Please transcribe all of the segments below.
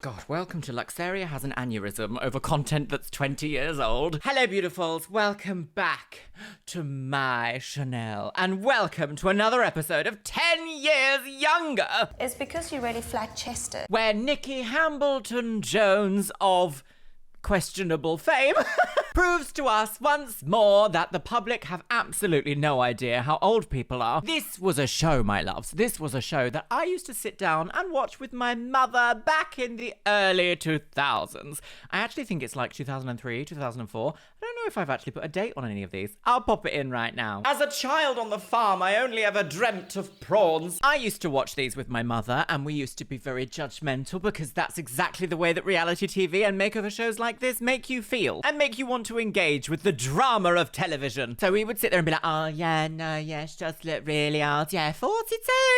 God, welcome to Luxeria has an aneurysm over content that's 20 years old. Hello, beautifuls. Welcome back to my Chanel. And welcome to another episode of 10 Years Younger. It's because you're really flat-chested. Where Nikki Hambleton-Jones of questionable fame proves to us once more that the public have absolutely no idea how old people are. This was a show, my loves. This was a show that I used to sit down and watch with my mother back in the early 2000s. I actually think it's like 2003, 2004. I don't know if I've actually put a date on any of these. I'll pop it in right now. As a child on the farm, I only ever dreamt of prawns. I used to watch these with my mother, and we used to be very judgmental because that's exactly the way that reality TV and makeover shows like this make you feel and make you want to engage with the drama of television. So we would sit there and be like, oh yeah, no, yeah, she does look really old. Yeah, 42,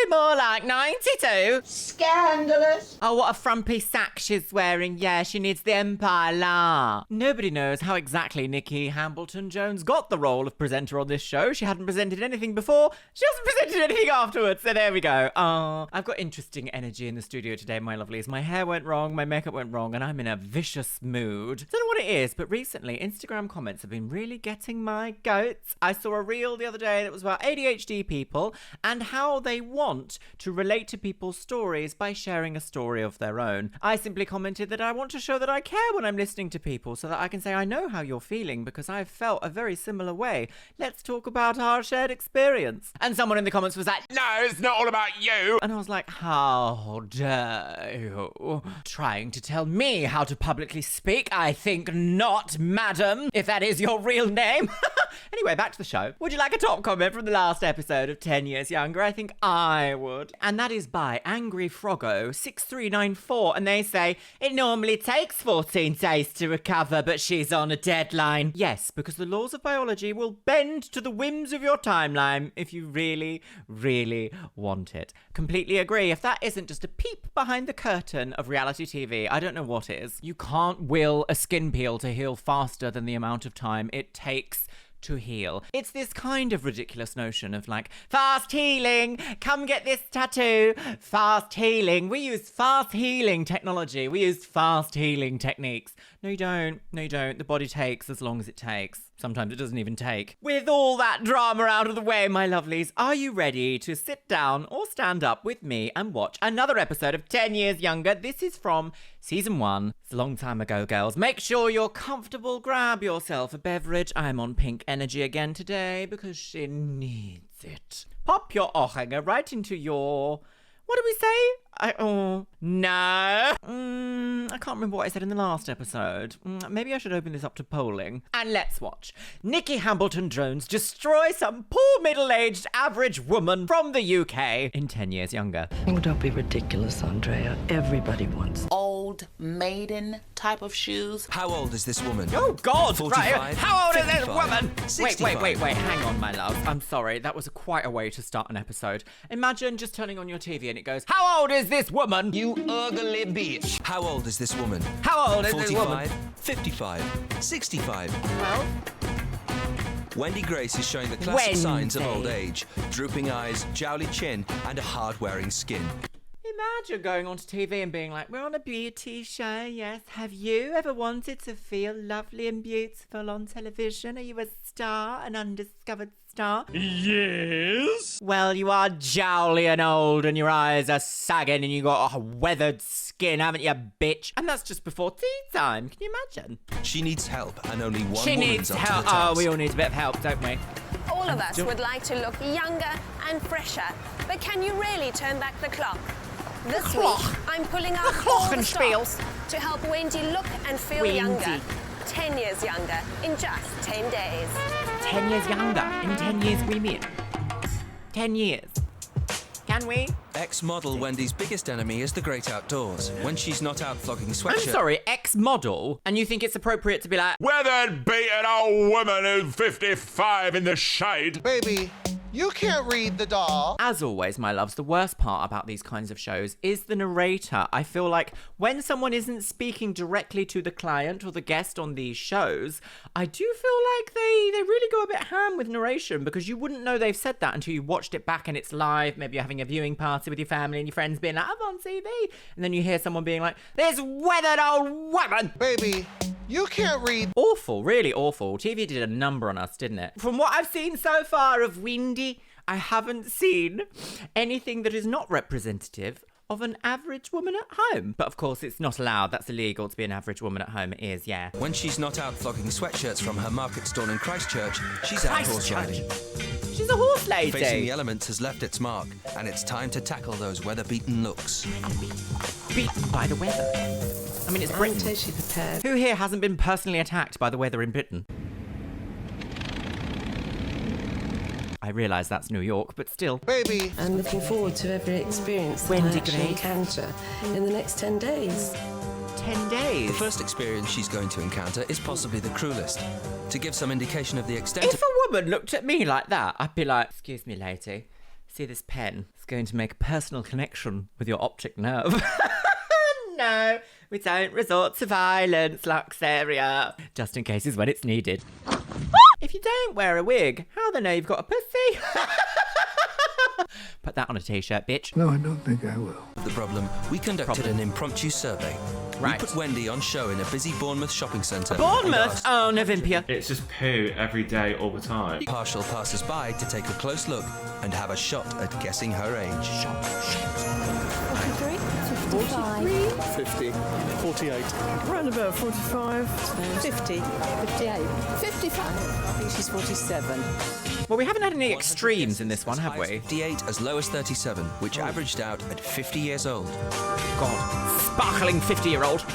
more like 92. Scandalous. Oh, what a frumpy sack she's wearing. Yeah, she needs the Empire La. Nobody knows how exactly Nikki Hambleton-Jones got the role of presenter on this show. She hadn't presented anything before. She hasn't presented anything afterwards. So there we go. Oh, I've got interesting energy in the studio today, my lovelies. My hair went wrong, my makeup went wrong, and I'm in a vicious mood. Don't know what it is, but recently Instagram comments have been really getting my goats. I saw a reel the other day that was about ADHD people and how they want to relate to people's stories by sharing a story of their own. I simply commented that I want to show that I care when I'm listening to people so that I can say I know how you're feeling because I've felt a very similar way. Let's talk about our shared experience. And someone in the comments was like, no, it's not all about you. And I was like, how dare you? Trying to tell me how to publicly speak? I think not, madam, if that is your real name. Anyway, back to the show. Would you like a top comment from the last episode of 10 Years Younger? I think I would. And that is by Angry Froggo 6394. And they say, it normally takes 14 days to recover, but she's on a deadline. Yes, because the laws of biology will bend to the whims of your timeline if you really, really want it. Completely agree. If that isn't just a peep behind the curtain of reality TV, I don't know what is. You can't will a skin peel to heal faster than the amount of time it takes to heal. It's this kind of ridiculous notion of like, fast healing, come get this tattoo, fast healing. We use fast healing technology. We use fast healing techniques. No, you don't. No, you don't. The body takes as long as it takes. Sometimes it doesn't even take. With all that drama out of the way, my lovelies, are you ready to sit down or stand up with me and watch another episode of 10 Years Younger? This is from season 1. It's a long time ago, girls. Make sure you're comfortable. Grab yourself a beverage. I'm on pink energy again today because she needs it. Pop your ohrhanger right into your... What did we say? No. I can't remember what I said in the last episode. Maybe I should open this up to polling. And let's watch Nikki Hambleton-Jones destroy some poor middle-aged average woman from the UK in 10 Years Younger. Oh, don't be ridiculous, Andrea. Everybody wants Old maiden type of shoes. How old is this woman? Oh, God! 45, Right. How old is this 55, woman? 65. Wait. Hang on, my love. I'm sorry. That was quite a way to start an episode. Imagine just turning on your TV and it goes, how old is this woman? You ugly bitch. How old is this woman? How old is this woman? 45, 55, 65. Well, Wendy Grace is showing the classic signs of Wednesday. old age. Drooping eyes, jowly chin, and a hard-wearing skin. imagine going onto TV and being like, we're on a beauty show, yes. Have you ever wanted to feel lovely and beautiful on television? Are you a star, an undiscovered star? Yes. Well, you are jowly and old and your eyes are sagging and you got a weathered skin, haven't you, bitch? And that's just before tea time. Can you imagine? She needs help and only one She woman's needs up to help. the task. Oh, we all need a bit of help, don't we? All of us would like to look younger and fresher, but can you really turn back the clock? This clock. week, I'm pulling out all the stops to help Wendy look and feel Wendy. younger. 10 years younger in just 10 days. 10 years younger. In 10 years we meet. 10 years. Can we? Ex-model Wendy's biggest enemy is the great outdoors. When she's not out flogging I'm sweatshirts. sorry, ex-model, and you think it's appropriate to be like, Weathered, beaten old woman who's 55 in the shade. Baby, you can't read the doll. As always, my loves, the worst part about these kinds of shows is the narrator. I feel like when someone isn't speaking directly to the client or the guest on these shows, I do feel like they really go a bit ham with narration, because you wouldn't know they've said that until you watched it back and it's live. Maybe you're having a viewing party with your family and your friends being like, I'm on TV. And then you hear someone being like, this weathered old woman. Baby, you can't read. Awful, really awful. TV did a number on us, didn't it? From what I've seen so far of Windy, I haven't seen anything that is not representative of an average woman at home. But of course, it's not allowed. That's illegal to be an average woman at home. It is, yeah. When she's not out flogging sweatshirts from her market stall in Christchurch, she's out horse riding. She's a horse lady. Facing the elements has left its mark, and it's time to tackle those weather-beaten looks. Beaten by the weather. I mean, it's Britain. I'm totally prepared. Who here hasn't been personally attacked by the weather in Britain? I realise that's New York, but still. Baby. I'm looking forward to every experience that Wendy I actually Grace. encounter in the next 10 days. 10 days. The first experience she's going to encounter is possibly the cruelest. To give some indication of the extent If of... a woman looked at me like that, I'd be like, excuse me, lady, see this pen? It's going to make a personal connection with your optic nerve. No, we don't resort to violence, Luxeria. Just in cases when it's needed. If you don't wear a wig, how they know you've got a pussy? Put that on a t-shirt, bitch. No, I don't think I will. the problem, we conducted an impromptu survey. Right. We put Wendy on show in a busy Bournemouth shopping centre. Bournemouth? Oh, Novimpia. It's just poo every day, all the time. Partial passers-by to take a close look and have a shot at guessing her age. 43, 55, 50, 48. round about 45, 50, 58, 55. I think she's 47. Well, we haven't had any extremes in this one, have we? 58 as low as 37, which averaged out at 50 years old. God, sparkling 50-year-old.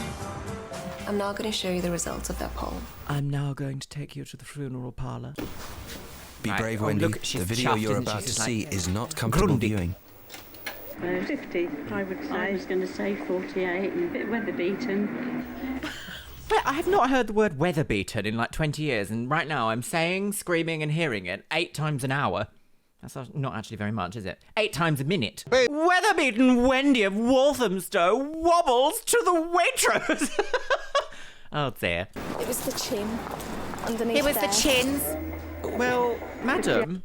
I'm now going to show you the results of that poll. I'm now going to take you to the funeral parlour. Be Right. brave, Oh, Wendy. look, she's The video chuffed, you're isn't she? about to She's see like, is not comfortable Grundy. viewing. 50, I would say. I was going to say 48, and a bit weather beaten. Well, I have not heard the word weather beaten in like 20 years, and right now I'm saying, screaming and hearing it 8 times an hour. That's not actually very much, is it? 8 times a minute. Weather beaten Wendy of Walthamstow wobbles to the Waitrose. Oh dear. It was the chin underneath It was the chins. Well, madam,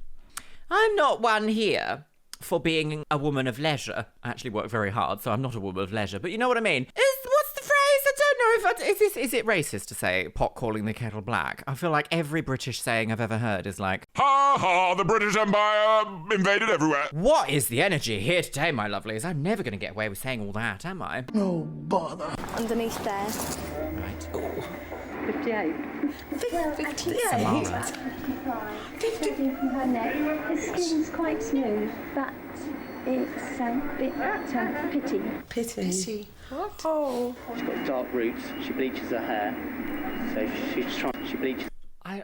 I'm not one here for being a woman of leisure. I actually work very hard, so I'm not a woman of leisure. But you know what I mean? What's the phrase? I don't know if is it racist to say pot calling the kettle black? I feel like every British saying I've ever heard is like, Ha ha, the British Empire invaded everywhere. what is the energy here today, my lovelies? I'm never going to get away with saying all that, am I? Oh, bother. underneath there. Right. 58. 58. Samara. Judging from her neck, the skin's quite smooth, but it's a bit pitty. Pity. What? Oh. She's got dark roots. She bleaches her hair, so she bleaches I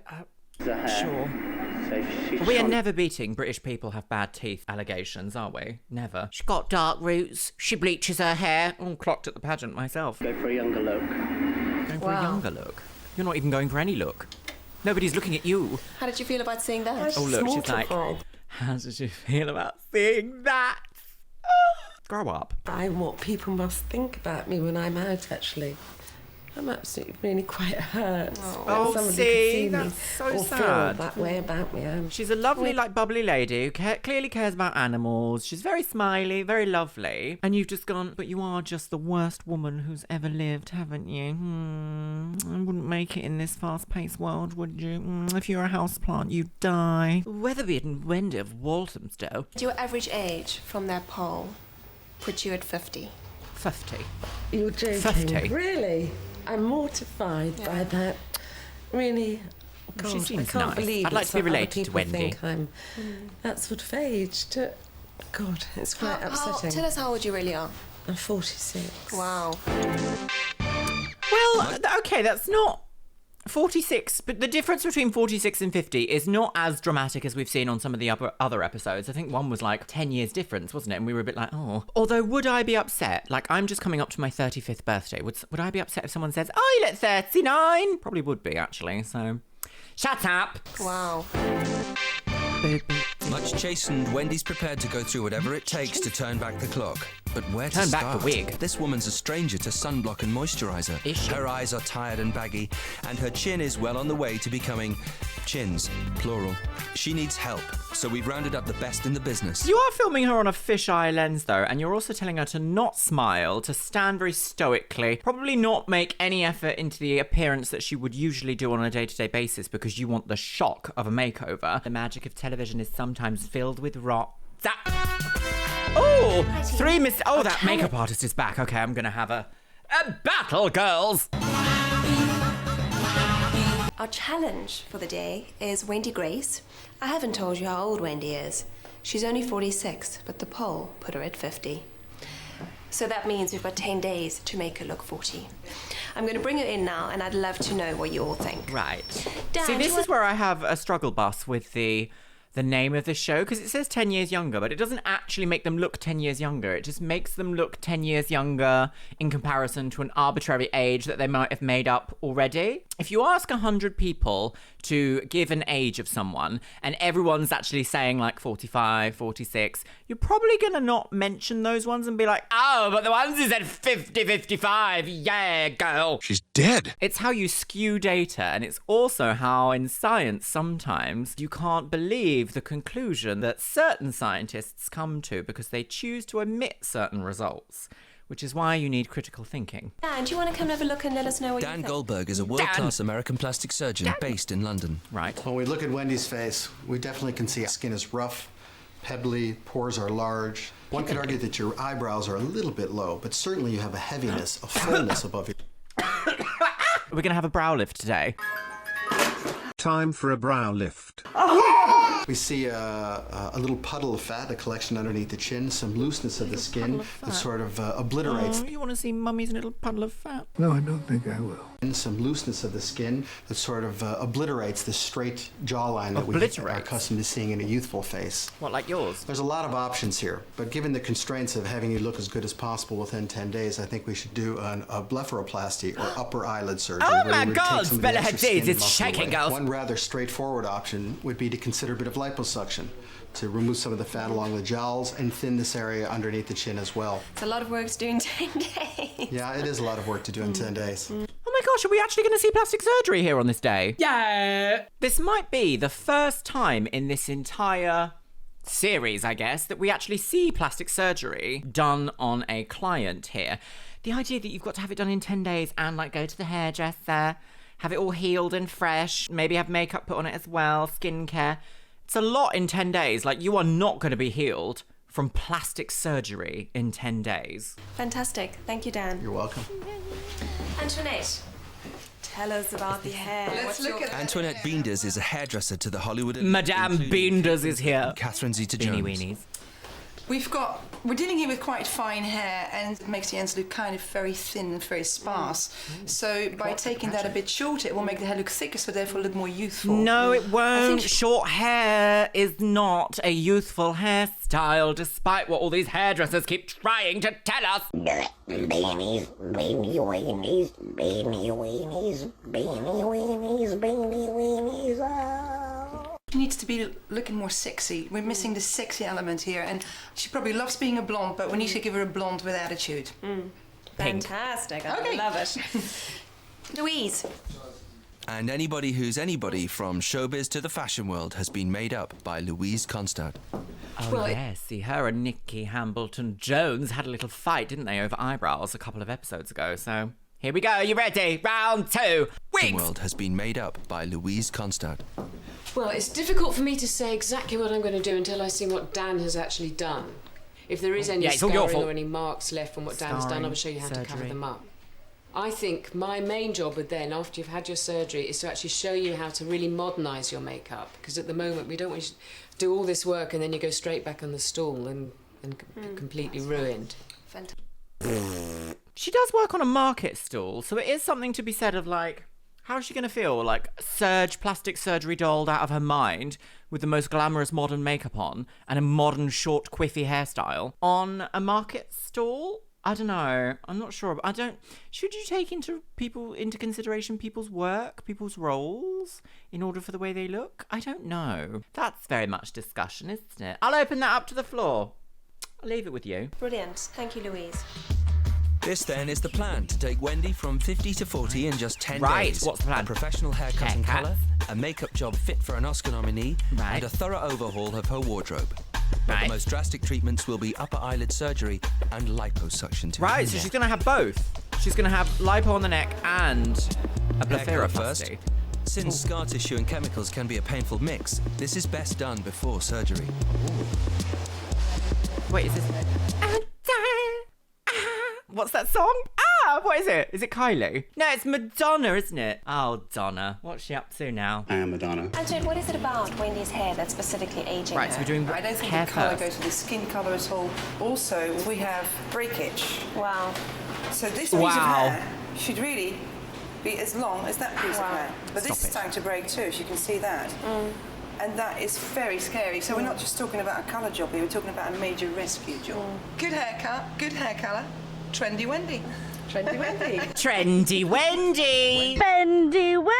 her hair. sure. So she's We are trying- never beating British people have bad teeth allegations, are we? Never. She's got dark roots. She bleaches her hair. Oh, clocked at the pageant myself. Go for a younger look. Going for a younger look. You're not even going for any look. Nobody's looking at you. How did you feel about seeing that? Oh, look, she's like, how did you feel about seeing that? Grow up. I'm what people must think about me when I'm out, actually. I'm absolutely really quite hurt. Oh, Somebody see, could see me that's so or sad. feel that way about me. She's a lovely, like, bubbly lady who clearly cares about animals. She's very smiley, very lovely. And you've just gone, but you are just the worst woman who's ever lived, haven't you? I wouldn't make it in this fast-paced world, would you? If you're a houseplant, you'd die. Weather-beaten Wendy of Walthamstow. Your average age from their poll put you at 50. 50. You're joking. 50. Really? I'm mortified by that. Really. God, She seems I can't nice. believe I'd like that to be other related to people Wendy. think I'm that sort of age. God, it's quite upsetting. Tell us how old you really are. I'm 46. Wow. Well, okay, that's not 46, but the difference between 46 and 50 is not as dramatic as we've seen on some of the other episodes. I think one was like 10 years difference, wasn't it? And we were a bit like, oh. Although, would I be upset? Like, I'm just coming up to my 35th birthday. Would I be upset if someone says, oh, you look 39? Probably would be, actually, so... Shut up! Wow. Much chastened, Wendy's prepared to go through whatever it takes to turn back the clock. But where to Turn start? back the wig. This woman's a stranger to sunblock and moisturiser. Is she? Her eyes are tired and baggy, and her chin is well on the way to becoming chins, plural. She needs help, so we've rounded up the best in the business. You are filming her on a fisheye lens, though, and you're also telling her to not smile, to stand very stoically, probably not make any effort into the appearance that she would usually do on a day-to-day basis because you want the shock of a makeover. The magic of television is sometimes filled with rot. Oh, that makeup artist is back. Okay, I'm gonna have a battle, girls. Our challenge for the day is Wendy Grace. I haven't told you how old Wendy is. She's only 46, but the poll put her at 50. So that means we've got 10 days to make her look 40. I'm going to bring her in now, and I'd love to know what you all think. Right. Dan, See, this is where I have a struggle bus with the name of the show, because it says 10 years younger, but it doesn't actually make them look 10 years younger. It just makes them look 10 years younger in comparison to an arbitrary age that they might have made up already. If you ask 100 people to give an age of someone, and everyone's actually saying like 45, 46, you're probably going to not mention those ones and be like, oh, but the ones who said 50, 55, yeah, girl. She's dead. It's how you skew data, and it's also how in science sometimes you can't believe the conclusion that certain scientists come to because they choose to omit certain results, which is why you need critical thinking. Dan, do you want to come have a look and let us know what you Dan think? Goldberg is a world-class American plastic surgeon based in London. Right. When we look at Wendy's face, we definitely can see skin is rough, pebbly, pores are large. One could argue that your eyebrows are a little bit low, but certainly you have a heaviness, a fullness above your... We're going to have a brow lift today. Time for a brow lift. We see a little puddle of fat, a collection underneath the chin, some looseness of the skin that sort of obliterates... Oh, you want to see Mummy's little puddle of fat? No, I don't think I will. And some looseness of the skin that sort of obliterates the straight jawline that we are accustomed to seeing in a youthful face. What, like yours? There's a lot of options here, but given the constraints of having you look as good as possible within 10 days, I think we should do a blepheroplasty or upper eyelid surgery. Oh my God, Bella Hadid, it's shaking, girls. One rather straightforward option would be to consider a bit of liposuction to remove some of the fat along the jowls and thin this area underneath the chin as well. It's a lot of work to do in 10 days. Yeah, it is a lot of work to do in 10 days. Oh my gosh, are we actually going to see plastic surgery here on this day? Yeah! This might be the first time in this entire series, I guess, that we actually see plastic surgery done on a client here. The idea that you've got to have it done in 10 days and like go to the hairdresser, have it all healed and fresh, maybe have makeup put on it as well, skincare. It's a lot in 10 days. Like, you are not going to be healed from plastic surgery in 10 days. Fantastic. Thank you, Dan. You're welcome. Antoinette, tell us about the hair. Let's look at Antoinette Beenders is a hairdresser to the Hollywood elite, Madame including Beenders is here. Catherine Beanie Zeta-Jones. weenies. We're dealing here with quite fine hair, and it makes the ends look kind of very thin and very sparse. So by taking that a bit shorter, it will make the hair look thicker, so therefore look more youthful. No, it won't. Short hair is not a youthful hairstyle, despite what all these hairdressers keep trying to tell us. Beanies, baby weenies, baby weenies, baby weenies, baby weenies, oh. She needs to be looking more sexy. We're missing the sexy element here, and she probably loves being a blonde, but we need to give her a blonde with attitude. Fantastic. I love it. Louise. And anybody who's anybody from showbiz to the fashion world has been made up by Louise Constard. Oh, yes. See, her and Nikki Hambleton-Jones had a little fight, didn't they, over eyebrows a couple of episodes ago. So here we go. You ready? Round 2. The world has been made up by Louise Constard. Well, it's difficult for me to say exactly what I'm going to do until I see what Dan has actually done. If there is any scarring or any marks left from what Dan has done, I will show you how to cover them up. I think my main job with then, after you've had your surgery, is to actually show you how to really modernise your makeup. Because at the moment, we don't want you to do all this work and then you go straight back on the stool and completely ruined. Fantastic. She does work on a market stall, so it is something to be said of, like, how's she going to feel? Like, plastic surgery dolled out of her mind with the most glamorous modern makeup on and a modern short quiffy hairstyle on a market stall? I don't know. I'm not sure. Should you take into consideration people's work, people's roles, in order for the way they look? I don't know. That's very much discussion, isn't it? I'll open that up to the floor. I'll leave it with you. Brilliant. Thank you, Louise. This then is the plan to take Wendy from 50 to 40 in just 10 Right, days. what's the plan? A professional haircut and colour, a makeup job fit for an Oscar nominee, and a thorough overhaul of her wardrobe. But the most drastic treatments will be upper eyelid surgery and liposuction too. Right, so she's going to have both. She's going to have lipo on the neck and a blepheroplasty. Since scar tissue and chemicals can be a painful mix, this is best done before surgery. Wait, is this... What's that song? What is it? Is it Kylie? No, it's Madonna, isn't it? Oh, Donna. What's she up to now? I am Madonna. Angela, what is it about Wendy's hair that's specifically aging Right, her? so we're doing I don't think hair the colour first. goes with the skin colour at all. Also, we have breakage. Wow. So this piece of hair should really be as long as that piece of hair. But this is starting to break too, as you can see that. And that is very scary. So we're not just talking about a colour job here, we're talking about a major rescue job. Good haircut, good hair colour, trendy Wendy. Trendy Wendy. Trendy Wendy. Bendy Wendy.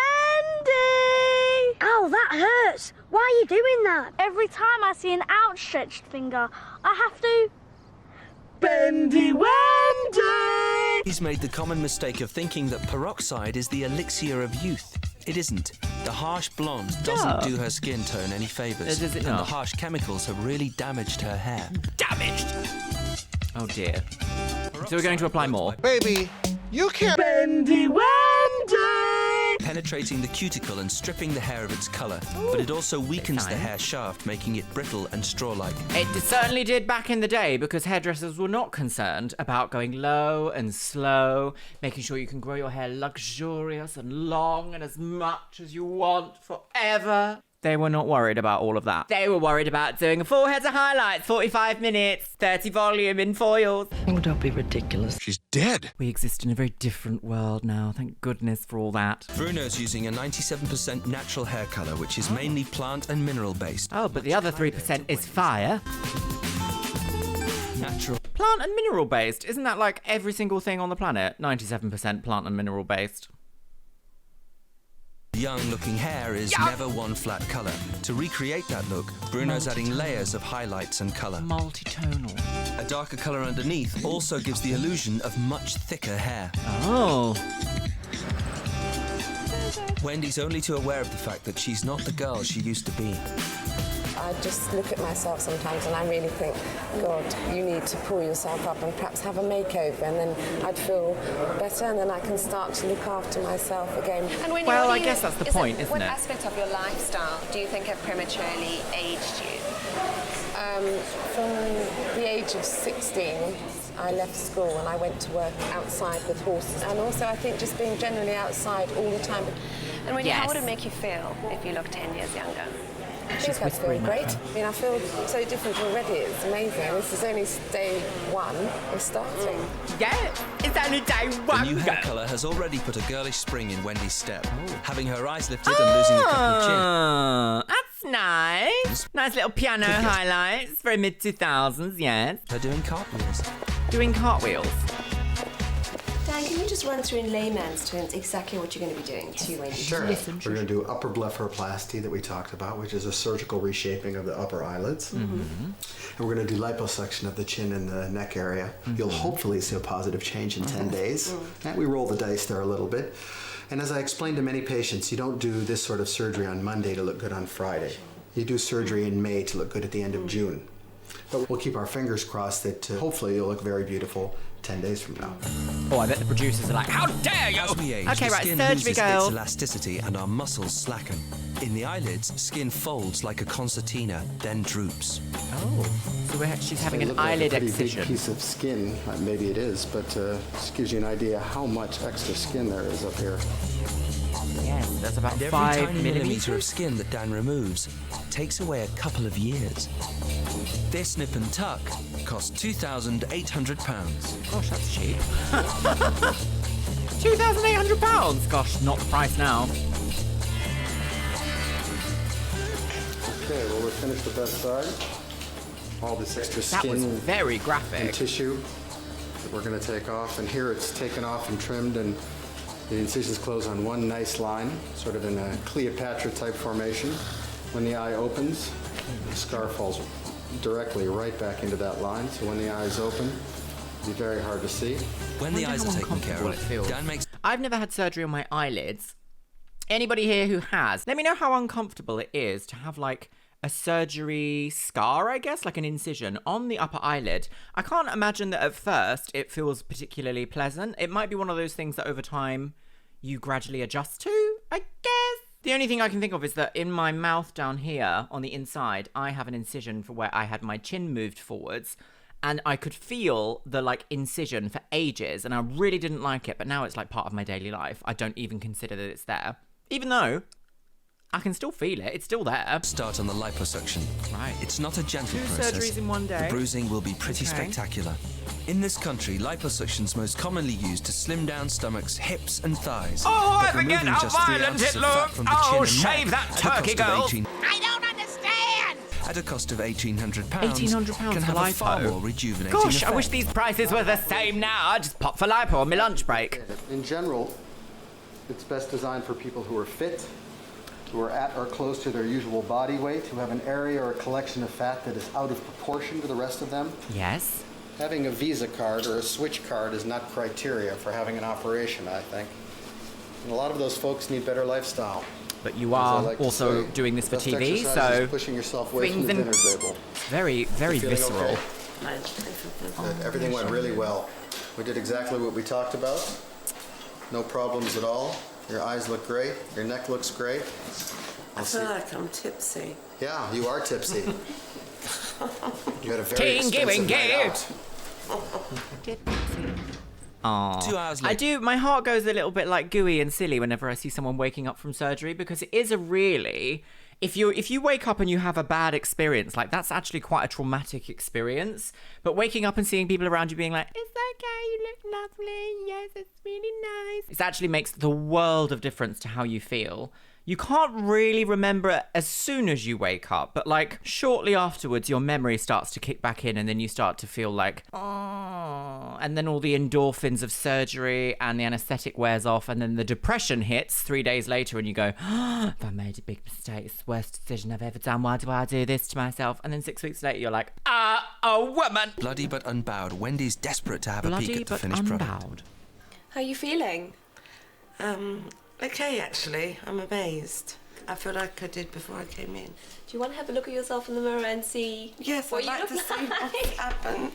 Ow, that hurts. Why are you doing that? Every time I see an outstretched finger, I have to... Bendy Wendy. He's made the common mistake of thinking that peroxide is the elixir of youth. It isn't. The harsh blonde doesn't do her skin tone any favours. Does it and not? the harsh chemicals have really damaged her hair. Damaged! Oh dear. So we're going to apply more. Baby, you can't. Bendy Wendy! Penetrating the cuticle and stripping the hair of its colour, but it also weakens the hair shaft, making it brittle and straw-like. It certainly did back in the day because hairdressers were not concerned about going low and slow, making sure you can grow your hair luxurious and long and as much as you want forever. They were not worried about all of that. They were worried about doing a full head of highlights, 45 minutes, 30 volume in foils. Oh, don't be ridiculous. She's dead. We exist in a very different world now. Thank goodness for all that. Bruno's using a 97% natural hair colour, which is mainly plant and mineral based. Oh, but the other 3% is fire. Natural. Plant and mineral based. Isn't that like every single thing on the planet? 97% plant and mineral based. Young-looking hair is never one flat colour. To recreate that look, Bruno's adding layers of highlights and colour. Multitonal. A darker colour underneath also gives the illusion of much thicker hair. Oh. Wendy's only too aware of the fact that she's not the girl she used to be. I just look at myself sometimes and I really think, God, you need to pull yourself up and perhaps have a makeover, and then I'd feel better and then I can start to look after myself again. And when well, I guess that's the point, isn't what it? What aspects of your lifestyle do you think have prematurely aged you? From the age of 16, I left school and I went to work outside with horses. And also I think just being generally outside all the time. And when how would it make you feel if you look 10 years younger? I think I feel great. I mean, I feel so different already. It's amazing. This is only day one. We're starting. Yeah, it's only day one. The new hair colour has already put a girlish spring in Wendy's step, having her eyes lifted and losing a couple of chin. That's nice. Nice little piano highlights. Very mid-2000s, yes. They're doing cartwheels. Doing cartwheels. Dan, can you just run through in layman's terms exactly what you're going to be doing to Wendy? Sure. We're going to do upper blepharoplasty that we talked about, which is a surgical reshaping of the upper eyelids. And we're going to do liposuction of the chin and the neck area. You'll hopefully see a positive change in 10 days. And we roll the dice there a little bit. And as I explained to many patients, you don't do this sort of surgery on Monday to look good on Friday. You do surgery in May to look good at the end of June. But we'll keep our fingers crossed that hopefully you'll look very beautiful 10 days from now. Oh, I bet the producers are like, how dare you! As we age, Okay, the right, skin surgery loses its girl. elasticity and our muscles slacken. In the eyelids, skin folds like a concertina, then droops. Oh, so she's having an Look like eyelid a pretty excision. big piece of skin, maybe it is, but this gives you an idea how much extra skin there is up here. Yes, that's about And every 5 tiny millimetre of millimeters. skin that Dan removes takes away a couple of years. This nip and tuck costs £2,800. Gosh, that's cheap. £2,800. Gosh, not the price now. Okay, well, we're finished with that side. All this extra That skin was very and graphic. tissue that we're going to take off. And here it's taken off and trimmed, and the incisions close on one nice line, sort of in a Cleopatra type formation. When the eye opens, the scar falls directly right back into that line. So when the eye is open, it'll be very hard to see. When the eyes are taken care of, Dan makes... I've never had surgery on my eyelids. Anybody here who has, let me know how uncomfortable it is to have like a surgery scar, I guess, like an incision on the upper eyelid. I can't imagine that at first it feels particularly pleasant. It might be one of those things that over time you gradually adjust to, I guess. The only thing I can think of is that in my mouth down here on the inside, I have an incision for where I had my chin moved forwards, and I could feel the like incision for ages, and I really didn't like it, but now it's like part of my daily life. I don't even consider that it's there, even though I can still feel it. It's still there. Start on the liposuction. Right. It's not a gentle process. 2 surgeries in one day. The bruising will be pretty spectacular. In this country, liposuction's most commonly used to slim down stomachs, hips and thighs. Oh, I but forget removing how just 3 violent ounces it of fat looks. from the chin Oh, and shave neck that at a turkey, cost of girl. I don't understand! At a cost of £1,800, £1,800 can for have a far lipo. more rejuvenating Gosh, effect. I wish these prices were the same now. I'd just pop for lipo on my lunch break. In general, it's best designed for people who are fit, who are at or close to their usual body weight, who have an area or a collection of fat that is out of proportion to the rest of them. Yes. Having a Visa card or a Switch card is not criteria for having an operation, I think. And a lot of those folks need better lifestyle. But you are also doing this for TV, so pushing yourself away from the dinner table. Very, very visceral. Okay? Everything went really well. We did exactly what we talked about. No problems at all. Your eyes look great. Your neck looks great. I feel like I'm tipsy. Yeah, you are tipsy. You had a very expensive night out. Aww. 2 hours later. I do, my heart goes a little bit like gooey and silly whenever I see someone waking up from surgery, because it is a really, if you wake up and you have a bad experience, like that's actually quite a traumatic experience. But waking up and seeing people around you being like, it's okay, you look lovely, yes, it's really nice. It actually makes the world of difference to how you feel. You can't really remember it as soon as you wake up, but like shortly afterwards, your memory starts to kick back in, and then you start to feel like, oh, and then all the endorphins of surgery and the anesthetic wears off, and then the depression hits 3 days later, and you go, oh, if I made a big mistake, it's the worst decision I've ever done. Why do I do this to myself? And then 6 weeks later, you're like, a woman. Bloody but unbowed, Wendy's desperate to have a peek at the finished product. How are you feeling? Okay, actually. I'm amazed. I feel like I did before I came in. Do you want to have a look at yourself in the mirror and see Yes, what I'd you like look to see what's happened.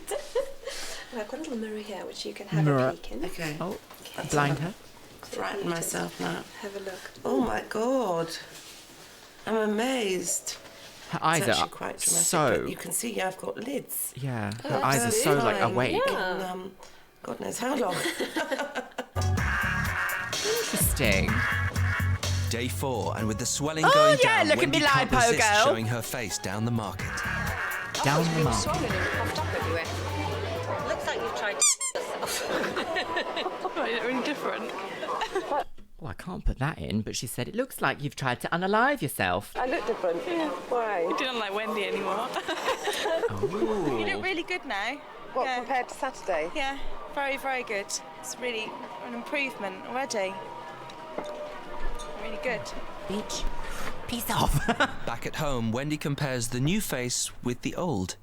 Well, I've got a little mirror here which you can have a peek in. Okay. Oh, blind her. Frighten myself now. Have a look. Oh my God. I'm amazed. Her eyes it's are quite dramatic, so... but you can see I've got lids. Yeah, her eyes are so like awake. Yeah. God knows how long. Interesting. Day 4, and with the swelling going down, look at Wendy me can't lipo, resist girl. showing her face down the market. Down the market. Swollen and puffed up everywhere. Looks like you've tried yourself. Right, really different. Well, I can't put that in, but she said it looks like you've tried to unalive yourself. I look different. Yeah. Why? You don't like Wendy anymore. Oh. You look really good now. What, compared to Saturday? Yeah, very, very good. It's really an improvement already. Really good. Bitch. Peace off. Back at home, Wendy compares the new face with the old.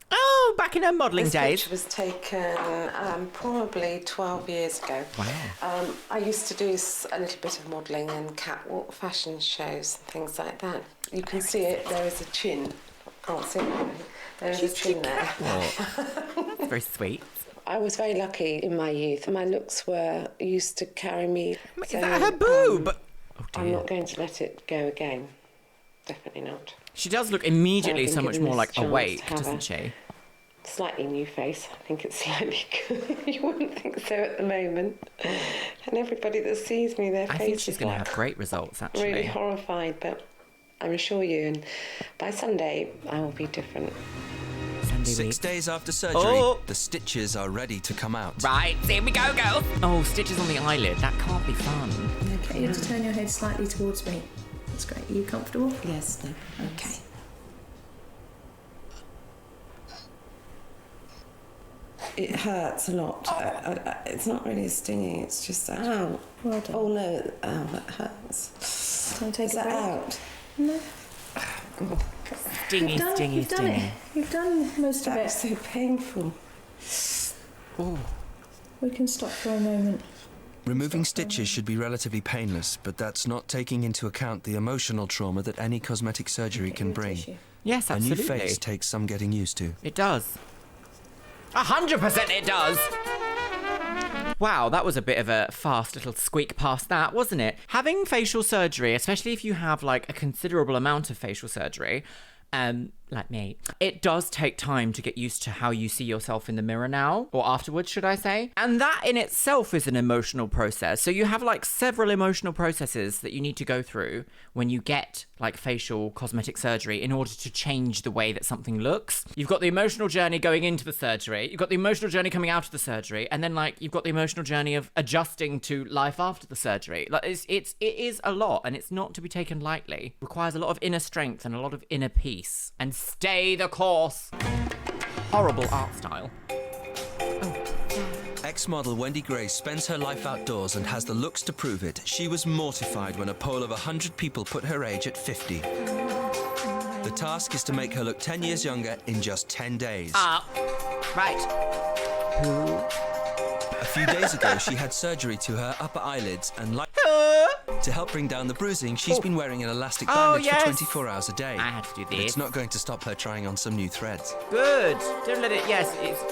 Oh, back in her modelling days. This picture was taken probably 12 years ago. Wow. I used to do a little bit of modelling and catwalk fashion shows and things like that. You can see it, there is a chin. Can't see it. There is a chin there. That's very sweet. I was very lucky in my youth. My looks used to carry me. Is that her boob? I'm not going to let it go again. Definitely not. She does look immediately so much more like awake, doesn't she? Slightly new face. I think it's slightly good. You wouldn't think so at the moment. And everybody that sees me, their faces I think she's going to have great results, actually. Really horrified, but I assure you, and by Sunday, I will be different. 6 days after surgery, the stitches are ready to come out. Right, here we go, girls. Oh, stitches on the eyelid. That can't be fun. Okay, you have to turn your head slightly towards me. That's great. Are you comfortable? Yes. Okay. It hurts a lot. It's not really stinging, it's just that. Ow. Well done. Oh no, ow, that hurts. Can I take Is a that break? out? No. Stingy, stingy, You've done stingy. it. You've done most of it. That's so painful. Ooh. We can stop for a moment. Removing stitches should be relatively painless, but that's not taking into account the emotional trauma that any cosmetic surgery can bring. Yes, absolutely. A new face takes some getting used to. It does. 100% it does! Wow, that was a bit of a fast little squeak past that, wasn't it? Having facial surgery, especially if you have like a considerable amount of facial surgery, like me, it does take time to get used to how you see yourself in the mirror now, or afterwards, should I say. And that in itself is an emotional process. So you have like several emotional processes that you need to go through when you get like facial cosmetic surgery in order to change the way that something looks. You've got the emotional journey going into the surgery, you've got the emotional journey coming out of the surgery, and then like you've got the emotional journey of adjusting to life after the surgery. Like it is a lot, and it's not to be taken lightly. It requires a lot of inner strength and a lot of inner peace. And stay the course. Horrible art style. Ex-model Wendy Grace spends her life outdoors and has the looks to prove it. She was mortified when a poll of 100 people put her age at 50. The task is to make her look 10 years younger in just 10 days. Right. A few days ago, she had surgery to her upper eyelids and to help bring down the bruising, she's been wearing an elastic bandage for 24 hours a day. I had to do this. It's not going to stop her trying on some new threads. Good. Don't let it,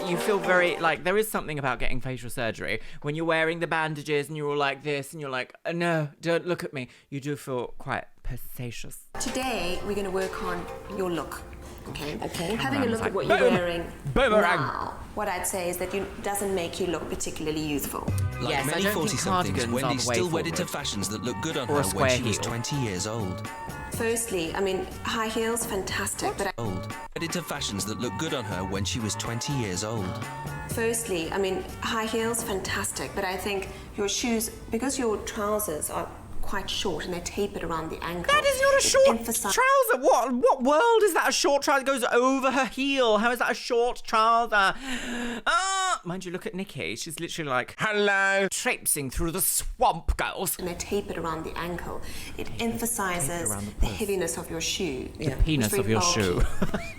you feel very, like, there is something about getting facial surgery. When you're wearing the bandages and you're all like this and you're like, oh, no, don't look at me. You do feel quite persacious. Today, we're going to work on your look. Okay. Okay. Having a look at what you're wearing now, what I'd say is that it doesn't make you look particularly youthful. Like many 40-somethings, Wendy's still wedded to fashions that look good on her when she was 20 years old. Firstly, I mean, high heels, fantastic, but Wedded to fashions that look good on her when she was 20 years old. Firstly, I mean, high heels, fantastic, but I think your shoes, because your trousers are quite short and they're tapered around the ankle. That is not a short trouser. What world is that? A short trouser that goes over her heel. How is that a short trouser? Mind you, look at Nikki. She's literally like, hello, traipsing through the swamp, girls. And they're tapered around the ankle. It emphasizes the heaviness of your shoe. The penis of your shoe.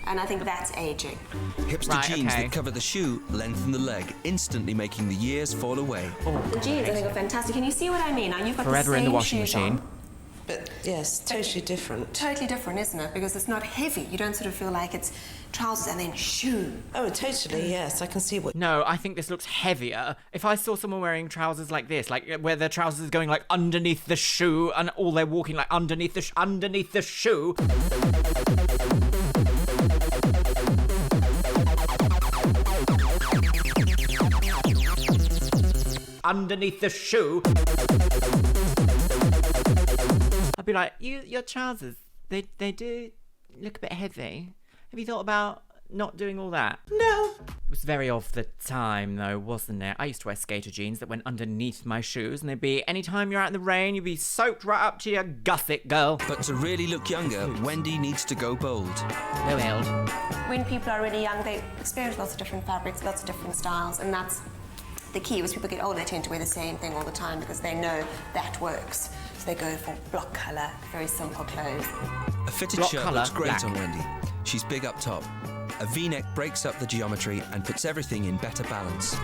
And I think that's aging. Hipster jeans that cover the shoe lengthen the leg, instantly making the years fall away. The jeans, I think, are fantastic. Can you see what I mean? Now you've got Forever the same in the washing shoes machine. on. But yes, totally different. Totally different, isn't it? Because it's not heavy. You don't sort of feel like it's trousers and then shoe. Oh, totally, yes. I can see what... No, I think this looks heavier. If I saw someone wearing trousers like this, like where their trousers is going like underneath the shoe and all they're walking like underneath the shoe. Underneath the shoe. I'd be like, your trousers, they do look a bit heavy. Have you thought about not doing all that? No. It was very of the time though, wasn't it? I used to wear skater jeans that went underneath my shoes, and they'd be, anytime you're out in the rain, you'd be soaked right up to your gusset, girl. But to really look younger, Wendy needs to go bold. Go bold. When people are really young, they experience lots of different fabrics, lots of different styles, and that's the key. As people get older, they tend to wear the same thing all the time because they know that works. So they go for block colour, very simple clothes. A fitted shirt looks great on Wendy. She's big up top. A V-neck breaks up the geometry and puts everything in better balance.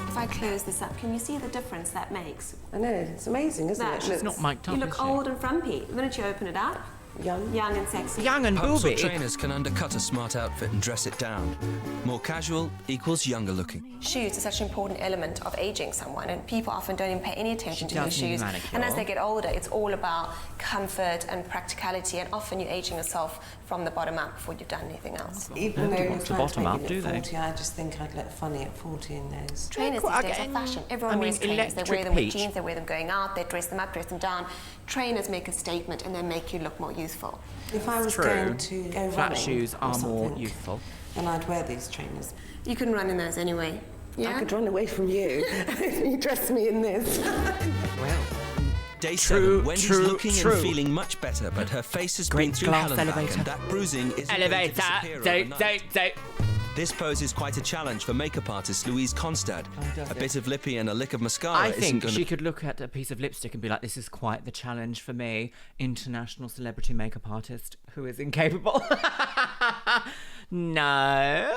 If I close this up, can you see the difference that makes? I know, it's amazing, isn't it? It's not mic'd up, You look old and frumpy. The minute you open it up, young and sexy. Young and Pumps or booby. trainers can undercut a smart outfit and dress it down. More casual equals younger looking. Shoes are such an important element of aging someone, and people often don't even pay any attention to their shoes. And as they get older, it's all about comfort and practicality, and often you're aging yourself from the bottom up before you've done anything else. Even though want to bottom up, do they? 40, I just think I'd look funny at 40 in those. Trainers these days are fashion. Everyone wears trainers. They wear them peach. with jeans, they wear them going out, they dress them up, dress them down. Trainers make a statement and they make you look more youthful. If I was going to go Flat running shoes or are more something, youthful. then I'd wear these trainers. You couldn't run in those anyway. Yeah? I could run away from you if you dressed me in this. Well, Day 7, Wendy's looking and feeling much better, but her face has been through hell and back, and that bruising isn't going to disappear overnight. This poses quite a challenge for makeup artist Louise Konstad. A bit of lippy and a lick of mascara I isn't think going she could look at a piece of lipstick and be like, this is quite the challenge for me, international celebrity makeup artist who is incapable. No,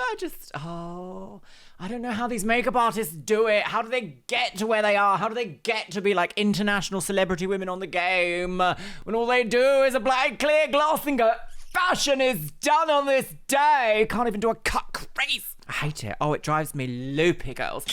I don't know how these makeup artists do it. How do they get to where they are? How do they get to be like international celebrity women on the game when all they do is apply clear gloss and go, fashion is done on this day. Can't even do a cut crease. I hate it. Oh, it drives me loopy, girls.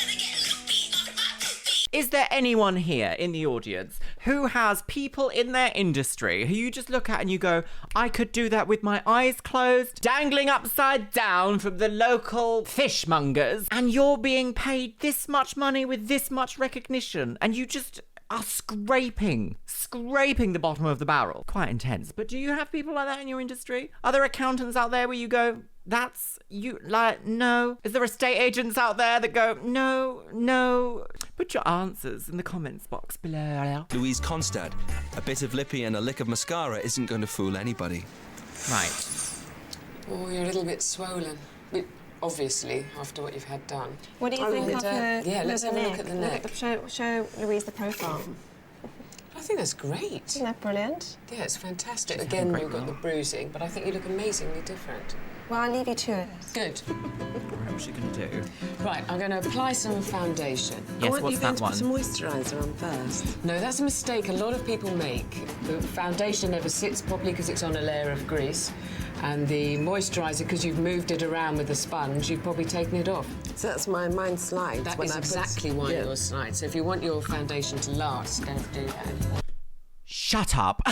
Is there anyone here in the audience who has people in their industry who you just look at and you go, I could do that with my eyes closed, dangling upside down from the local fishmongers, and you're being paid this much money with this much recognition, and you just are scraping the bottom of the barrel? Quite intense. But do you have people like that in your industry? Are there accountants out there where you go, that's you, like, no? Is there estate agents out there that go, no? Put your answers in the comments box below. Louise Konstad. A bit of lippy and a lick of mascara isn't going to fool anybody. Right. Oh, you're a little bit swollen. Obviously, after what you've had done. What do you think of the Yeah, let's have a neck? look at the neck. Show Louise the profile. I think that's great. Isn't that brilliant? Yeah, it's fantastic. Again, you've got the bruising, but I think you look amazingly different. Well, I'll leave you to it. Good. What's she going to do? Right, I'm going to apply some foundation. Yes, what's that one? Put some moisturiser on first. No, that's a mistake a lot of people make. The foundation never sits properly because it's on a layer of grease. And the moisturiser, because you've moved it around with a sponge, you've probably taken it off. So that's why mine slides. That is exactly why yours slides. So if you want your foundation to last, don't do that anymore. Shut up.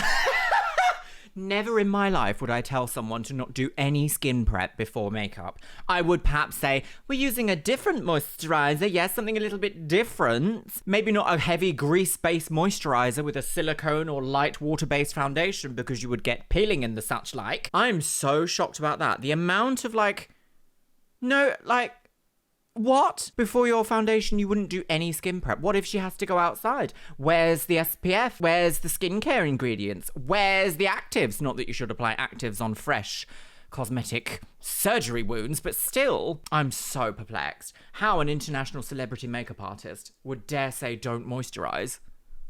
Never in my life would I tell someone to not do any skin prep before makeup. I would perhaps say, we're using a different moisturiser. Yes, something a little bit different. Maybe not a heavy grease-based moisturiser with a silicone or light water-based foundation because you would get peeling and the such like. I'm so shocked about that. The amount of what? Before your foundation, you wouldn't do any skin prep. What if she has to go outside? Where's the SPF? Where's the skincare ingredients? Where's the actives? Not that you should apply actives on fresh cosmetic surgery wounds, but still, I'm so perplexed. How an international celebrity makeup artist would dare say don't moisturize?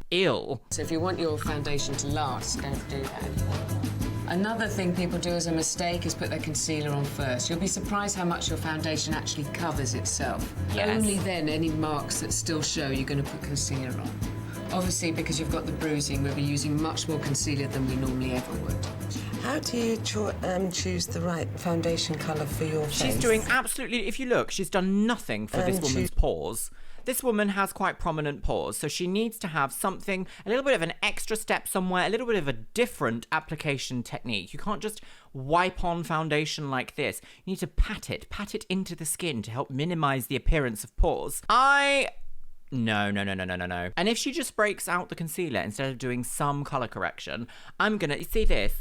Ill. So if you want your foundation to last, don't do that anymore. Another thing people do as a mistake is put their concealer on first. You'll be surprised how much your foundation actually covers itself. Yes. Only then any marks that still show you're going to put concealer on. Obviously, because you've got the bruising, we'll be using much more concealer than we normally ever would. How do you choose the right foundation colour for your face? She's doing absolutely, if you look, she's done nothing for this woman's pores. This woman has quite prominent pores, so she needs to have something, a little bit of an extra step somewhere, a little bit of a different application technique. You can't just wipe on foundation like this. You need to pat it into the skin to help minimize the appearance of pores. No. And if she just breaks out the concealer instead of doing some color correction, I'm gonna, see this?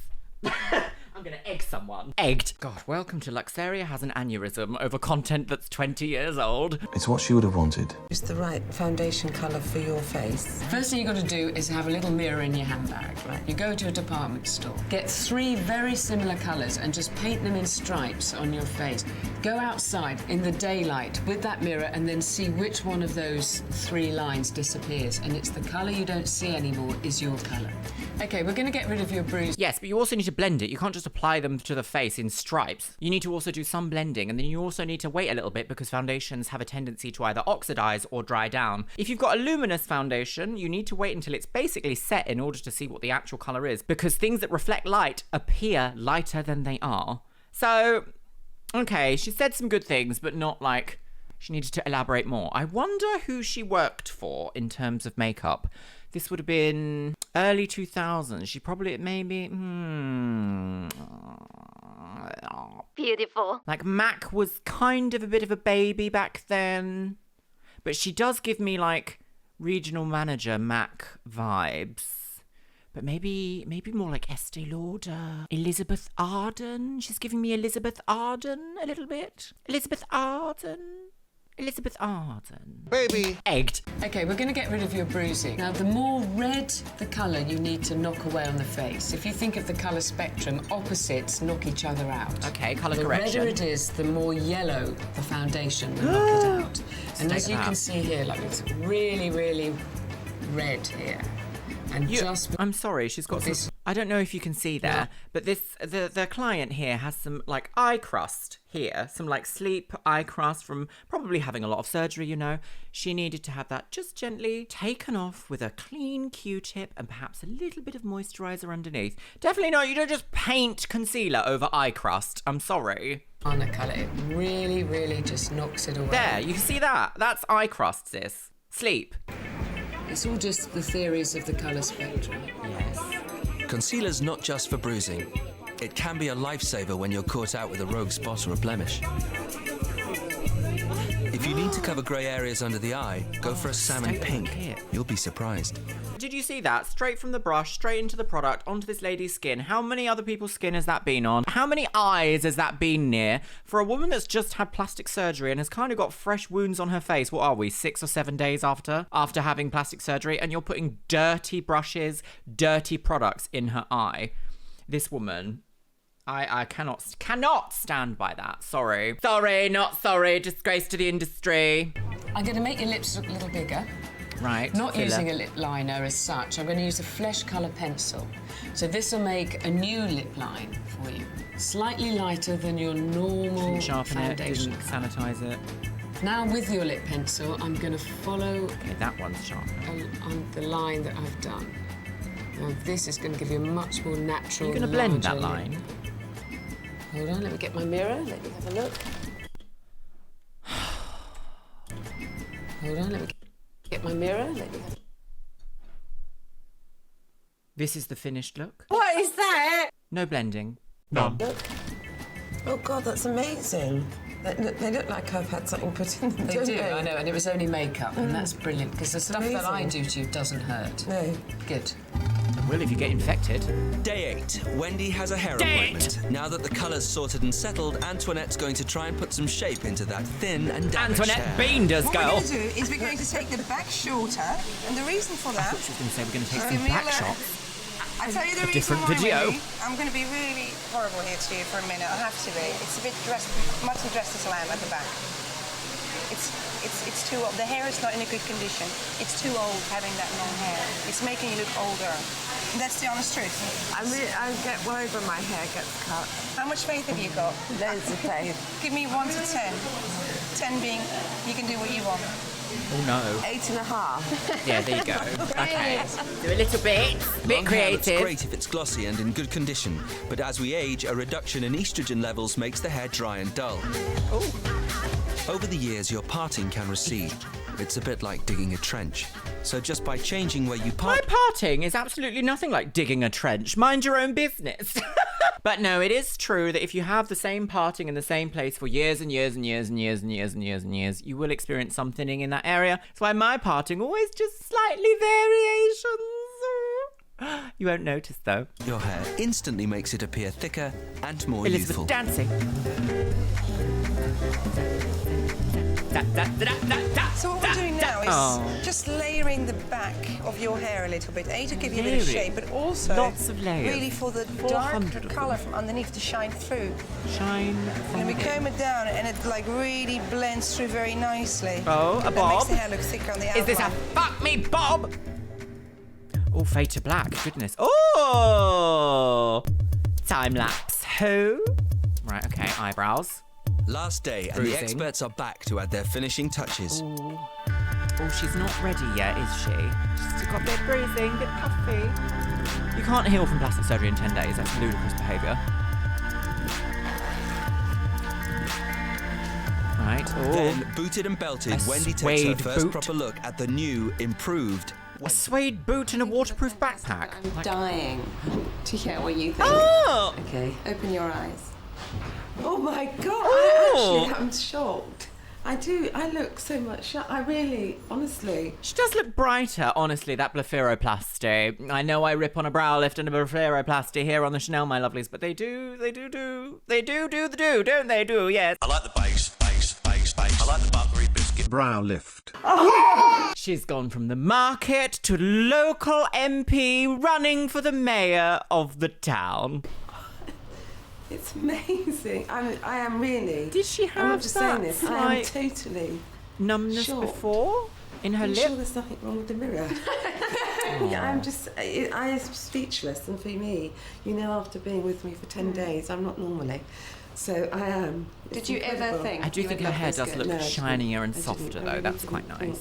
I'm gonna egg someone. Egged. God, welcome to Luxeria has an aneurysm over content that's 20 years old. It's what she would have wanted. Choose the right foundation colour for your face. First thing you've got to do is have a little mirror in your handbag. Right. You go to a department store, get 3 very similar colours and just paint them in stripes on your face. Go outside in the daylight with that mirror and then see which one of those 3 lines disappears. And it's the colour you don't see anymore is your colour. Okay, we're going to get rid of your bruise. Yes, but you also need to blend it. You can't just apply them to the face in stripes. You need to also do some blending, and then you also need to wait a little bit because foundations have a tendency to either oxidize or dry down. If you've got a luminous foundation, you need to wait until it's basically set in order to see what the actual color is, because things that reflect light appear lighter than they are. So, okay, she said some good things, but not like she needed to elaborate more. I wonder who she worked for in terms of makeup. This would have been early 2000s. She probably, maybe, Beautiful. Like, Mac was kind of a bit of a baby back then. But she does give me, like, regional manager Mac vibes. But maybe more like Estee Lauder. Elizabeth Arden. She's giving me Elizabeth Arden a little bit. Elizabeth Arden. Elizabeth Arden. Baby. Egged. Okay, we're going to get rid of your bruising. Now, the more red the colour you need to knock away on the face. If you think of the colour spectrum, opposites knock each other out. Okay, colour correction. The redder it is, the more yellow the foundation will knock it out. And as you can see here, like it's really, really red here. And I'm sorry, she's got this. I don't know if you can see there, but the client here has some like eye crust here, some like sleep eye crust from probably having a lot of surgery, you know. She needed to have that just gently taken off with a clean Q-tip and perhaps a little bit of moisturiser underneath. Definitely not, you don't just paint concealer over eye crust. I'm sorry. On the colour, it really, really just knocks it away. There, you can see that. That's eye crust, sis. Sleep. It's all just the theories of the colour spectrum. Yes. Concealer's not just for bruising. It can be a lifesaver when you're caught out with a rogue spot or a blemish. If you need to cover grey areas under the eye, go for a salmon pink. You'll be surprised. Did you see that? Straight from the brush, straight into the product, onto this lady's skin. How many other people's skin has that been on? How many eyes has that been near? For a woman that's just had plastic surgery and has kind of got fresh wounds on her face, what are we, 6 or 7 days after having plastic surgery, and you're putting dirty brushes, dirty products in her eye. This woman... I cannot stand by that. Sorry. Sorry, not sorry. Disgrace to the industry. I'm going to make your lips look a little bigger. Right. Not using a lip liner as such. I'm going to use a flesh colour pencil. So this will make a new lip line for you. Slightly lighter than your normal didn't sharpen foundation. It, didn't sanitize it. Now with your lip pencil, I'm going to follow... Okay, that one's sharp. On the line that I've done. Now this is going to give you a much more natural... Are you going to blend that line? Lip. Hold on, let me get my mirror. Let me have a look. Hold on, let me get my mirror. Let me have... This is the finished look. What is that? No blending. None. Oh God, that's amazing. They look like I've had something put in them. They do, I know, and it was only makeup, and that's brilliant because the stuff that I do to you doesn't hurt. No. Good. Well, if you get infected. Day 8. Wendy has a hair appointment. Now that the colour's sorted and settled, Antoinette's going to try and put some shape into that thin and damaged Antoinette hair. Beenders, girl. What we're going to do is we're going to take the back shorter, and the reason for that... I thought she was going to say we're going to take some back shots. I'll tell you the reason different why, video. Wendy. I'm going to be really horrible here to you for a minute. I have to be. It's a bit mutton dressed as lamb at the back. It's too old. The hair is not in a good condition. It's too old having that long hair. It's making you look older. And that's the honest truth. I get worried when my hair gets cut. How much faith have you got? Loads of faith. Give me 1 to 10. 10 being you can do what you want. Oh no. 8.5. Yeah, there you go. Okay. Do a little bit. Bit creative. It's great if it's glossy and in good condition, but as we age, a reduction in estrogen levels makes the hair dry and dull. Oh. Over the years, your parting can recede. It's a bit like digging a trench. So just by changing where you part... My parting is absolutely nothing like digging a trench. Mind your own business. But no, it is true that if you have the same parting in the same place for years and years and years and years and years and years and years, you will experience some thinning in that area. That's why my parting always just slightly variations. You won't notice though. Your hair instantly makes it appear thicker and more Elizabeth youthful. dancing. So what we're doing now is just layering the back of your hair a little bit. To give you a bit of shape, but also lots of layers. Really for the dark colour from underneath to shine through. Shine from And we comb it down and it like really blends through very nicely. Oh, a that bob. makes the hair look thicker on the outline. Is this a fuck me bob? Oh, fade to black. Goodness. Oh! Time lapse. Who? Right, okay. Eyebrows. Last day, and the experts are back to add their finishing touches. Ooh. Oh, she's not ready yet, is she? She's still got a bit of bruising, a bit puffy. You can't heal from plastic surgery in 10 days. That's ludicrous behaviour. Right. Oh. Then, booted and belted, Wendy takes her first proper look at the new, improved... A suede boot and a waterproof backpack. I'm dying to hear what you think. Oh! Okay, open your eyes. Oh my God, Oh. I actually am shocked. I look so much, I really, honestly. She does look brighter, honestly, that blepheroplasty. I know I rip on a brow lift and a blepheroplasty here on the Chanel, my lovelies, but they do, don't they, yes. I like the bass. I like the buttery biscuit. brow lift. She's gone from the market to local MP running for the mayor of the town. It's amazing. I am really. Did she have I'm not just saying this. I am like, totally numbness shocked. before in her I'm lip? sure there's nothing wrong with the mirror. Yeah, I'm just. I am speechless, and for me, after being with me for 10 days, I'm not normally. So I am. Did you ever think? I do think her hair does look No, shinier and I softer didn't. I though. really That's didn't quite nice. think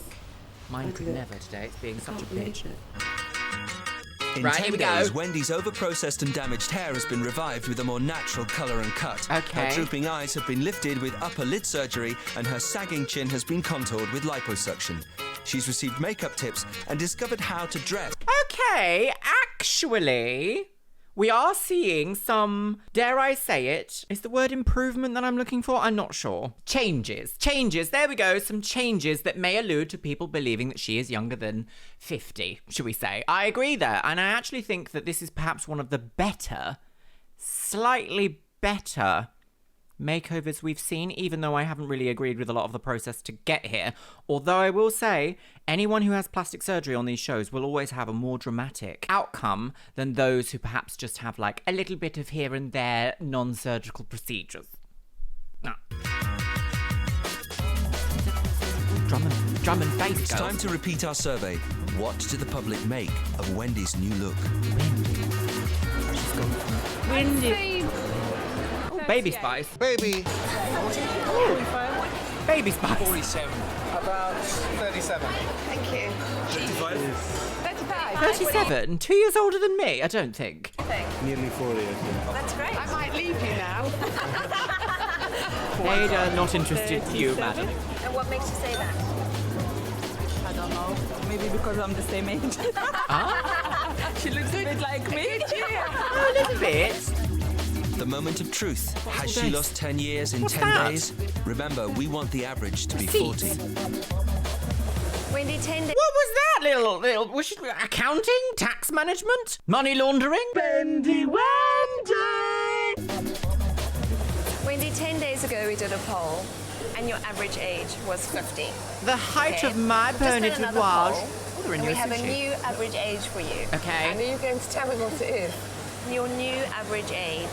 Mine I'd could look- never today. It's being such a Can't believe bitch. it. In Right, 10 here we days, go. Wendy's overprocessed and damaged hair has been revived with a more natural colour and cut. Okay. Her drooping eyes have been lifted with upper lid surgery, and her sagging chin has been contoured with liposuction. She's received makeup tips and discovered how to dress. Okay, actually, we are seeing some, dare I say it, is the word improvement that I'm looking for? I'm not sure. Changes, there we go, some changes that may allude to people believing that she is younger than 50, should we say. I agree there, and I actually think that this is perhaps one of the better, slightly better makeovers we've seen, even though I haven't really agreed with a lot of the process to get here. Although I will say, anyone who has plastic surgery on these shows will always have a more dramatic outcome than those who perhaps just have like a little bit of here and there non-surgical procedures. No. Drum and bass. It's time to repeat our survey. What did the public make of Wendy's new look? Wendy. Baby Spice. Baby. Baby Spice. 47. About 37. Thank you. 35. 35. 37? 2 years older than me, I don't think. Nearly 40. That's great. I might leave you now. Ada, not interested in you, madam. And what makes you say that? I don't know. Maybe because I'm the same age. She looks a bit like me. A little bit. The moment of truth. Has she this? lost 10 years in What's 10 that? days? Remember, we want the average to be Seats. 40. Wendy, 10 days. What was that little was she accounting? Tax management? Money laundering? Wendy! Wendy, 10 days ago we did a poll, and your average age was 50. The height Okay. of my Just did bonnet another was... poll, Oh, they're in and your we have a sushi. new average age for you. Okay. And are you going to tell me what it is? Your new average age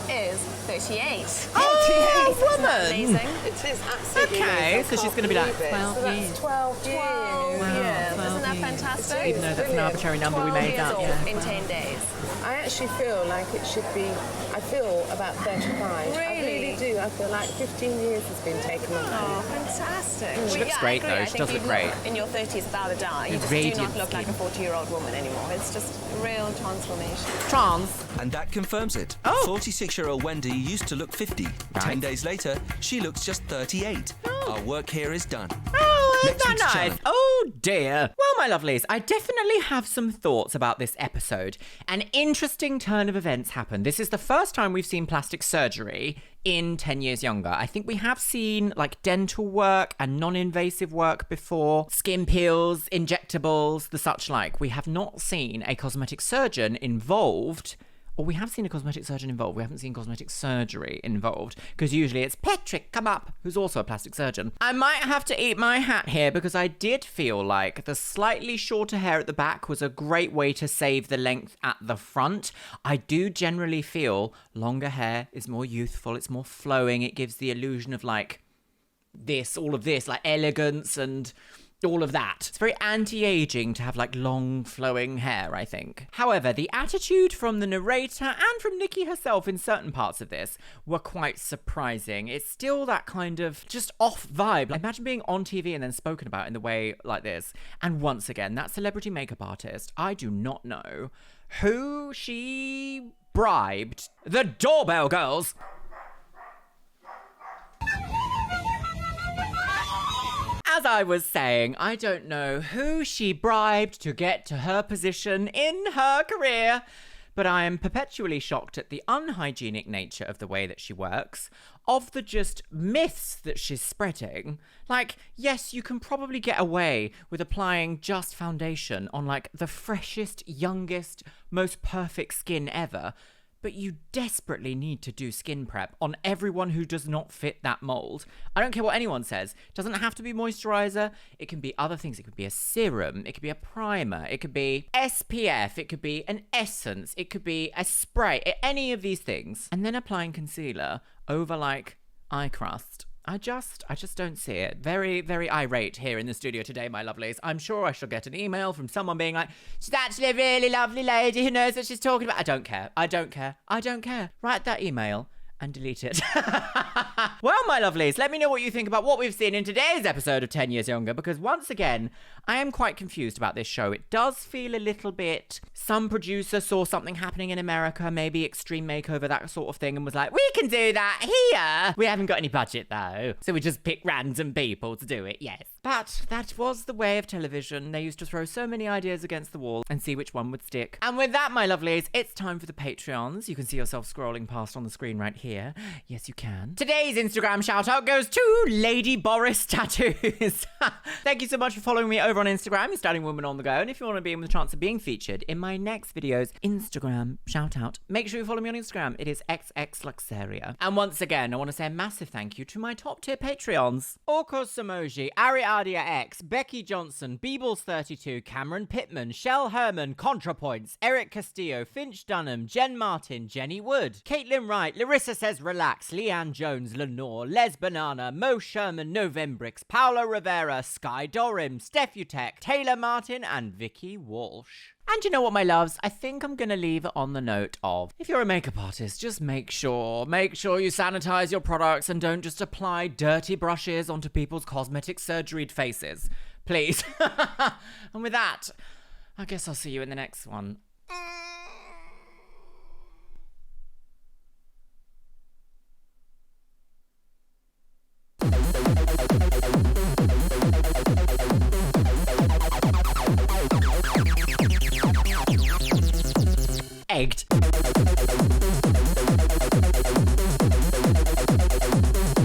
is 38. Oh, woman! Amazing. It is absolutely Okay, amazing. so she's going to be like 12 So years. that's 12 years. Wow, years. 12 Isn't that years. fantastic? Even though that's an arbitrary number we 12 made years up. old Yeah. in 10 days. I actually feel like it should be, I feel about 35. I really do. I feel like 15 years has been taken off. Oh, fantastic. She looks great, I agree. though. I She think does you look great. In your 30s without a doubt. You just do Radiant not look like a skin. 40-year-old woman anymore. It's just a real transformation. Trans. And that confirms it. Oh. 46-year-old Wendy used to look 50. 10 days later, she looks just 38. Our work here is done. Oh, isn't Next that week's nice? challenge. Oh, dear. Well, my lovelies, I definitely have some thoughts about this episode. An interesting turn of events happened. This is the first time we've seen plastic surgery in 10 years younger. I think we have seen like dental work and non-invasive work before, skin peels, injectables, the such like. We have not seen a cosmetic surgeon involved. Or we have seen a cosmetic surgeon involved. We haven't seen cosmetic surgery involved. Because usually it's Patrick, come up, who's also a plastic surgeon. I might have to eat my hat here because I did feel like the slightly shorter hair at the back was a great way to save the length at the front. I do generally feel longer hair is more youthful. It's more flowing. It gives the illusion of like this, all of this, like elegance and all of that. It's very anti-aging to have like long flowing hair, I think. However, the attitude from the narrator and from Nikki herself in certain parts of this were quite surprising. It's still that kind of just off vibe. Like, imagine being on TV and then spoken about in the way like this. And once again, that celebrity makeup artist, I do not know who she bribed. The doorbell girls. As I was saying, I don't know who she bribed to get to her position in her career, but I am perpetually shocked at the unhygienic nature of the way that she works, of the just myths that she's spreading. Like, yes, you can probably get away with applying just foundation on like the freshest, youngest, most perfect skin ever, but you desperately need to do skin prep on everyone who does not fit that mold. I don't care what anyone says. It doesn't have to be moisturizer. It can be other things. It could be a serum. It could be a primer. It could be SPF. It could be an essence. It could be a spray. Any of these things. And then applying concealer over like eye crust. I just don't see it. Very, very irate here in the studio today, my lovelies. I'm sure I shall get an email from someone being like, she's actually a really lovely lady who knows what she's talking about. I don't care. I don't care. I don't care. Write that email and delete it. Well, my lovelies, let me know what you think about what we've seen in today's episode of 10 Years Younger, because once again, I am quite confused about this show. It does feel a little bit, some producer saw something happening in America, maybe Extreme Makeover, that sort of thing, and was like, we can do that here. We haven't got any budget though, so we just pick random people to do it, yes. But that was the way of television. They used to throw so many ideas against the wall and see which one would stick. And with that, my lovelies, it's time for the Patreons. You can see yourself scrolling past on the screen right here. Yes, you can. Today's Instagram shout out goes to Lady Boris Tattoos. Thank you so much for following me over on Instagram. You're Styling Woman on the go. And if you want to be in with a chance of being featured in my next video's Instagram shout out, make sure you follow me on Instagram. It is xxluxeria. And once again, I want to say a massive thank you to my top tier Patreons. Orkos Samoji, Ariadia X, Becky Johnson, Beebles32, Cameron Pittman, Shell Herman, ContraPoints, Eric Castillo, Finch Dunham, Jen Martin, Jenny Wood, Caitlin Wright, Larissa Says Relax, Leanne Jones, Lenore, Les Banana, Mo Sherman, Novembrix, Paolo Rivera, Sky Dorim, Steph Utek, Taylor Martin, and Vicky Walsh. And you know what, my loves? I think I'm going to leave it on the note of, if you're a makeup artist, just make sure you sanitize your products and don't just apply dirty brushes onto people's cosmetic surgeried faces. Please. And with that, I guess I'll see you in the next one. Egged.